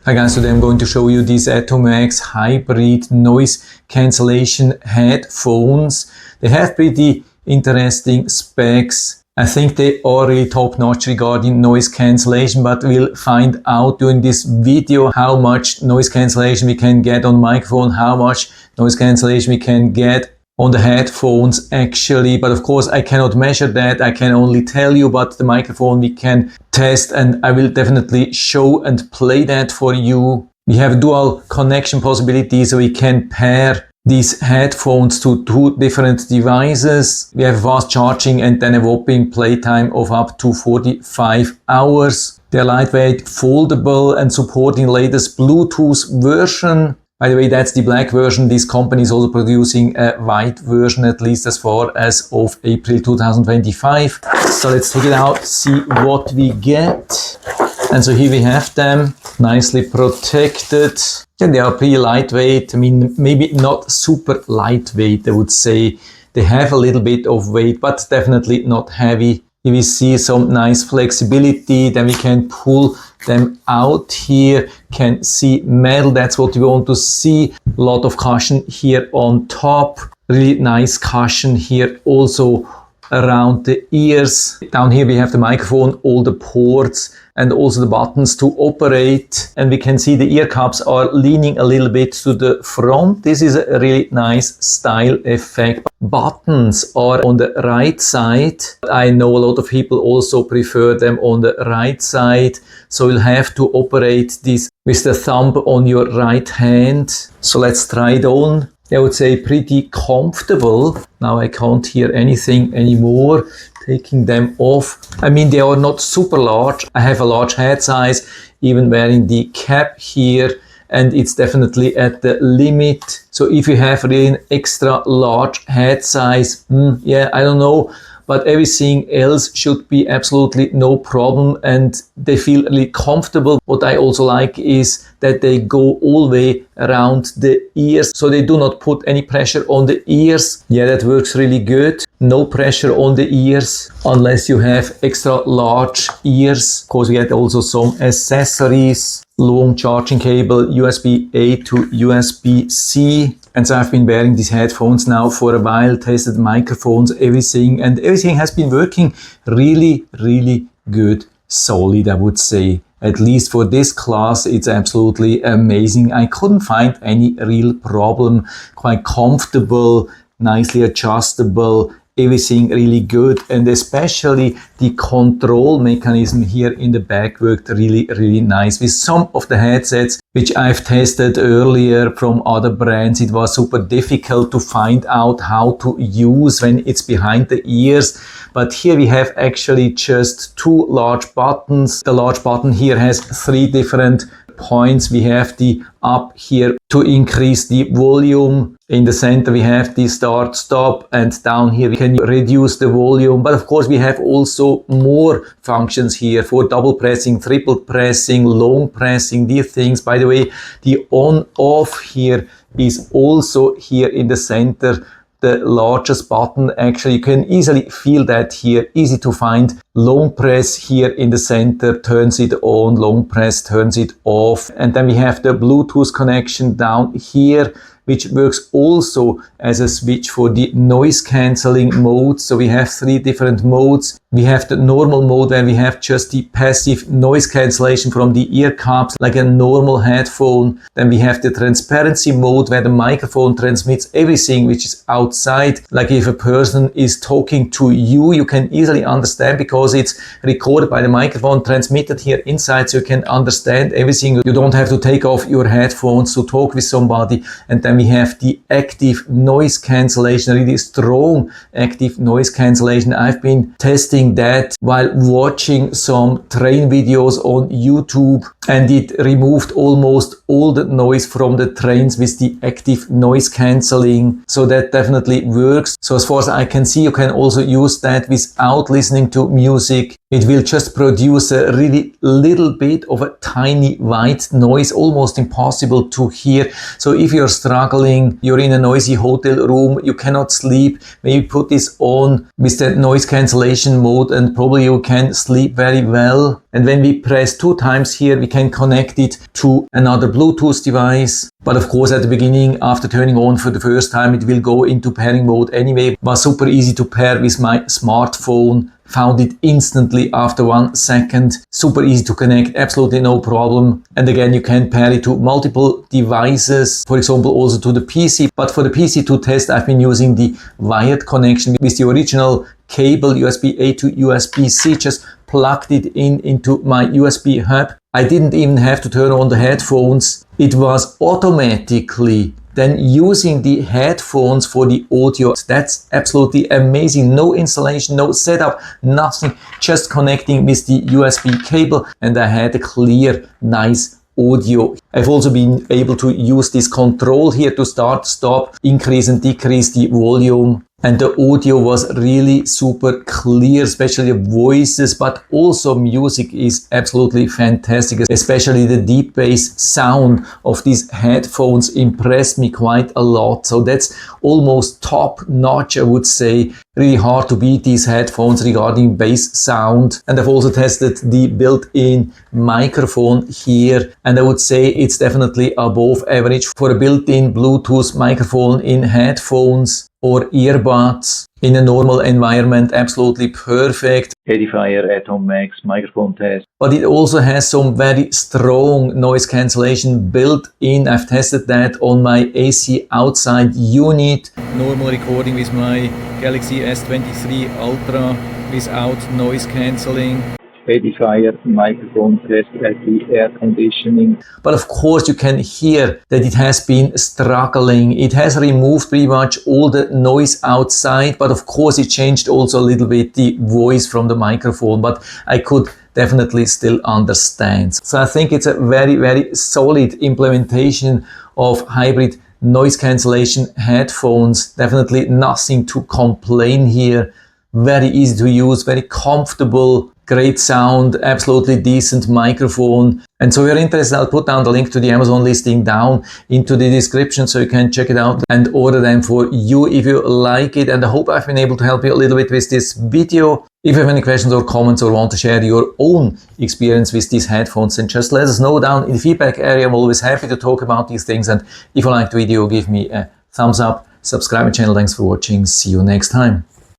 Hi guys, today I'm going to show you these Edifier hybrid noise cancellation headphones. They have pretty interesting specs. I think they are really top notch regarding noise cancellation, but we'll find out during this video how much noise cancellation we can get on microphone, how much noise cancellation we can get on the headphones actually. But of course I cannot measure that, I can only tell you, but the microphone we can test, and I will definitely show and play that for you. We have dual connection possibilities, so we can pair these headphones to two different devices. We have fast charging and then a whopping playtime of up to 45 hours. They're lightweight, foldable, and supporting latest Bluetooth version. By the way, that's the black version. This company is also producing a white version, at least as far as of April 2025. So let's take it out, see what we get. And so here we have them, nicely protected. And they are pretty lightweight. I mean, maybe not super lightweight, I would say. They have a little bit of weight, but definitely not heavy. Here we see some nice flexibility. Then we can pull them out here, can see metal, that's what we want to see. A lot of cushion here on top, really nice cushion here also around the ears. Down here we have the microphone, all the ports, and also the buttons to operate. And we can see the ear cups are leaning a little bit to the front. This is a really nice style effect. Buttons are on the right side. I know a lot of people also prefer them on the right side. So you'll have to operate this with the thumb on your right hand. So let's try it on. I would say pretty comfortable. Now I can't hear anything anymore. Taking them off. I mean, they are not super large. I have a large head size, even wearing the cap here, and it's definitely at the limit. So if you have really an extra large head size, yeah, I don't know, but everything else should be absolutely no problem, and they feel really comfortable. What I also like is that they go all the way around the ears, so they do not put any pressure on the ears. Yeah, that works really good. No pressure on the ears unless you have extra large ears. Of course, we get also some accessories, long charging cable, USB-A to USB-C. And so I've been wearing these headphones now for a while, tested microphones, everything, and everything has been working really, really good, solid, I would say. At least for this class, it's absolutely amazing. I couldn't find any real problem. Quite comfortable, nicely adjustable, everything really good, and especially the control mechanism here in the back worked really, really nice. With some of the headsets which I've tested earlier from other brands, it was super difficult to find out how to use when it's behind the ears. But here we have actually just two large buttons. The large button here has three different points. We have the up here to increase the volume. In the center we have the start stop, and down here we can reduce the volume. But of course we have also more functions here for double pressing, triple pressing, long pressing, these things. By the way, the on off here is also here in the center, the largest button. Actually, you can easily feel that here, easy to find. Long press here in the center turns it on, long press turns it off. And then we have the Bluetooth connection down here, which works also as a switch for the noise cancelling mode. So we have three different modes. We have the normal mode where we have just the passive noise cancellation from the ear cups, like a normal headphone. Then we have the transparency mode where the microphone transmits everything which is outside. Like if a person is talking to you, you can easily understand because it's recorded by the microphone, transmitted here inside, so you can understand everything. You don't have to take off your headphones to talk with somebody. And then we have the active noise cancellation, really strong active noise cancellation. I've been testing that while watching some train videos on YouTube, and it removed almost all the noise from the trains with the active noise cancelling. So that definitely works. So as far as I can see, you can also use that without listening to music. it will just produce a really little bit of a tiny white noise, almost impossible to hear. So if you're struggling, you're in a noisy hotel room, you cannot sleep, maybe put this on with the noise cancellation mode and probably you can sleep very well. And when we press 2 times here, we can connect it to another Bluetooth device. But of course, at the beginning, after turning on for the first time, it will go into pairing mode anyway. It was super easy to pair with my smartphone. Found it instantly after 1 second. Super easy to connect, absolutely no problem. And again, you can pair it to multiple devices, for example, also to the PC. But for the PC to test, I've been using the wired connection with the original cable, USB-A to USB-C, just plugged it into my USB hub. I didn't even have to turn on the headphones. It was automatically then using the headphones for the audio. That's absolutely amazing. No installation, no setup, nothing, just connecting with the USB cable, and I had a clear, nice audio. I've also been able to use this control here to start, stop, increase and decrease the volume. And the audio was really super clear, especially voices, but also music is absolutely fantastic. Especially the deep bass sound of these headphones impressed me quite a lot. So that's almost top notch, I would say. Really hard to beat these headphones regarding bass sound. And I've also tested the built-in microphone here. And I would say it's definitely above average for a built-in Bluetooth microphone in headphones or earbuds in a normal environment. Absolutely perfect. Edifier ConneX microphone test. But it also has some very strong noise cancellation built in. I've tested that on my AC outside unit. Normal recording with my Galaxy S23 Ultra without noise cancelling. Edifier microphone test at the air conditioning. But of course you can hear that it has been struggling. It has removed pretty much all the noise outside, but of course it changed also a little bit the voice from the microphone, but I could definitely still understand. So I think it's a very, very solid implementation of hybrid noise cancellation headphones. Definitely nothing to complain here. Very easy to use, very comfortable, great sound, absolutely decent microphone. And so if you're interested, I'll put down the link to the Amazon listing down into the description so you can check it out and order them for you if you like it. And I hope I've been able to help you a little bit with this video. If you have any questions or comments or want to share your own experience with these headphones, then just let us know down in the feedback area. I'm always happy to talk about these things. And if you liked the video, give me a thumbs up, subscribe my channel. Thanks for watching. See you next time.